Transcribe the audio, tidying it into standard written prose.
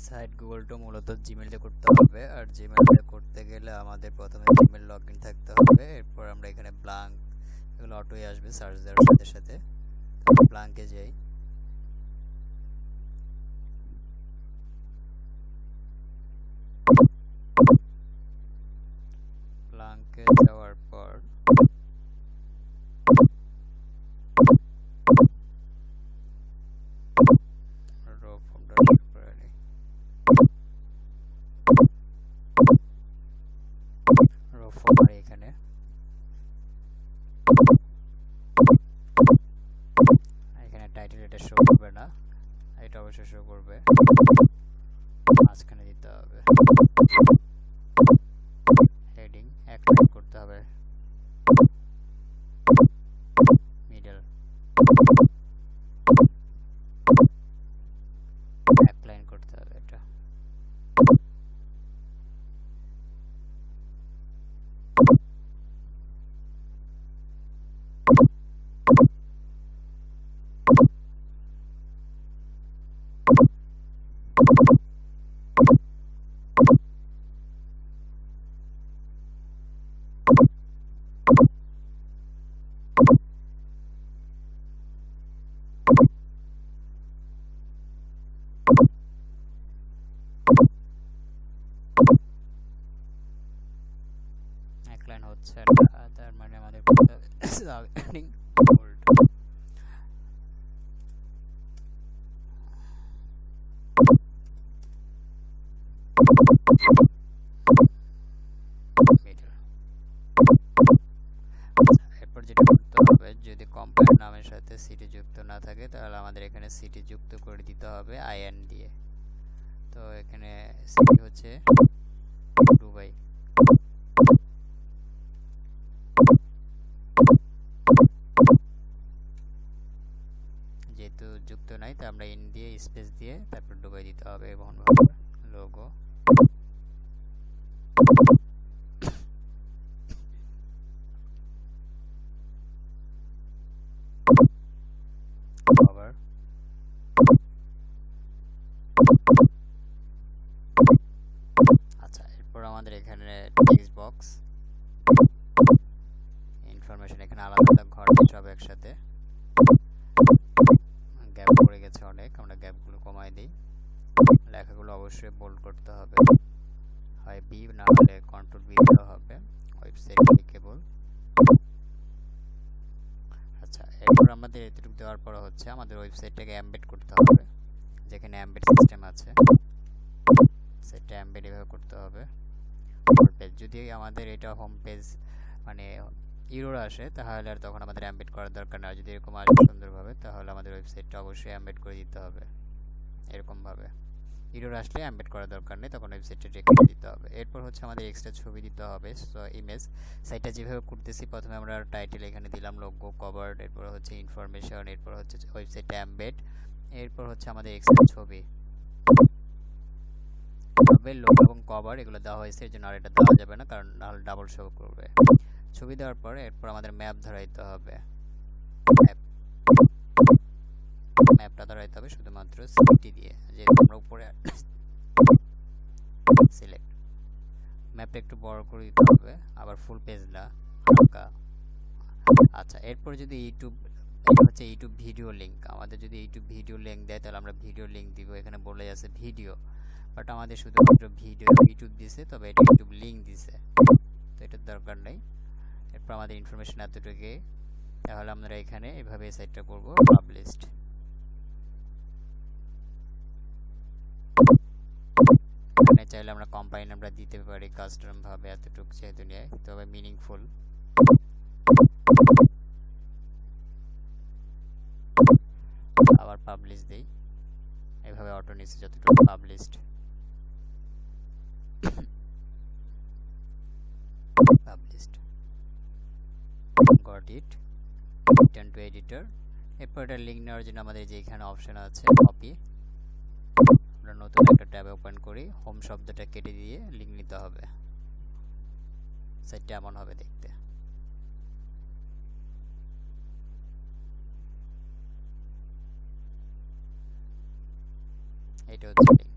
Site গুগলটা মূলত Gmail দিয়ে করতে হবে, আর জিমেল দিয়ে করতে গেলে আমাদের প্রথমে জিমেল লগ ইন থাকতে হবে। এরপর আমরা এখানে ব্লাঙ্ক, এগুলো অটোই আসবে সার্চ দেওয়ার সাথে সাথে। ব্লাঙ্কে যাই। ব্লাঙ্কে যাওয়ার পর রো ফর্মটা ঠিক করে নিই। রো ফর্ম এখানে এখানে টাইটেল এটা শো করবে না, এটা অবশ্যই শো করবে। মাঝখানে দিতে হবে হেডিং, এক লাইন করতে হবে। মিডল এক লাইন করতে হবে এটা। এক লাইন হচ্ছে না, তার মানে আমাদের করতে হবে সাবহেডিং বোল্ড। এরপর যেটা করতে হবে, যদি কম্পাইলার নামের সাথে সিটি যুক্ত না থাকে তাহলে আমাদের এখানে সিটি যুক্ত করে দিতে হবে আইএন দিয়ে। তো এখানে সিটি হচ্ছে দুবাই। যেহেতু যুক্ত নাই, তো আমরা ইন দিয়ে স্পেস দিয়ে তারপর দুবাই দিতে হবে এবং লোগো। আবার আচ্ছা, এরপর আমাদের এখানে টেক্সট বক্স, ইনফরমেশন এখানে আলাদা আলাদা ঘর দিতে হবে একসাথে। গ্যাপ পড়ে গেছে অনেক, আমরা গ্যাপগুলো কমাই দিই। লেখাগুলো অবশ্যই বোল্ড করতে হবে, হয় বি না হলে কন্ট্রোল বি দিতে হবে। Website clickable. আচ্ছা, এরপর আমাদের এতটুকু দেওয়ার পর হচ্ছে আমাদের ওয়েবসাইটটাকে এমবেড করতে হবে। যেখানে এমবেড সিস্টেম আছে সেটা এমবেড এভাবে করতে হবে। পেজ যদি আমাদের এটা হোম পেজ মানে ইরোর আসে তাহলে আর তখন আমাদের এমবেড করার দরকার না। যদি এরকম আসে সুন্দরভাবে তাহলে আমাদের ওয়েবসাইটটা অবশ্যই এমবেড করে দিতে হবে। এরকমভাবে ইরোর আসলে এমবেড করার দরকার নেই, তখন ওয়েবসাইটটা রেখে দিতে হবে। এরপর হচ্ছে আমাদের এক্সট্রা ছবি দিতে হবে, সো ইমেজ। সাইটটা যেভাবে করতেছি, প্রথমে আমরা টাইটেল এখানে দিলাম, লোগো, কভার, এরপর হচ্ছে ইনফরমেশন, এরপর হচ্ছে ওয়েবসাইটটা এমবেড, এরপর হচ্ছে আমাদের এক্সট্রা ছবি। তবে লোগো এবং কভার এগুলো দেওয়া হয়েছে, এর জন্য আর এটা দেওয়া যাবে না, কারণ নাহলে ডাবল শো করবে। ছবি দেওয়ার পরে এরপর আমাদের ম্যাপ ধরাইতে হবে। ম্যাপটা ধরাইতে হবে শুধুমাত্র সিটি দিয়ে, যেহেতু আমরা উপরে সিলেক্ট। ম্যাপটা একটু বড় করে দিতে হবে, আবার ফুল পেজ না, হালকা। আচ্ছা, এরপর যদি ইউটিউব, এটা হচ্ছে ইউটিউব ভিডিও লিঙ্ক। আমাদের যদি ইউটিউব ভিডিও লিঙ্ক দেয় তাহলে আমরা ভিডিও লিঙ্ক দিব। এখানে বলে আছে ভিডিও, বাট আমাদের শুধুমাত্র ভিডিও ইউটিউব দিছে, তবে এটা ইউটিউব লিঙ্ক দিছে, তো এটার দরকার নেই। এরপর আমাদের ইনফরমেশন এতটুকুই। তাহলে আমরা এখানে এভাবে সাইটটা করব পাবলিশড। এখানে চাইলে আমরা কোম্পানি নামটা দিতে পারি কাস্টম ভাবে, এতটুকু যেহেতু নিয়ে, তবে মিনিংফুল। আবার পাবলিশ দেই, এভাবে অটো নিচে যতটুকু published. Published, got it, return to editor. এরপর এটা লিঙ্ক নেওয়ার জন্য আমাদের যে এখানে অপশন আছে কপি, আমরা নতুন একটা ট্যাব ওপেন করি, হোম শব্দটা কেটে দিয়ে লিঙ্ক নিতে হবে। সাইটটা এমন হবে দেখতে। এটা হচ্ছে লিঙ্ক।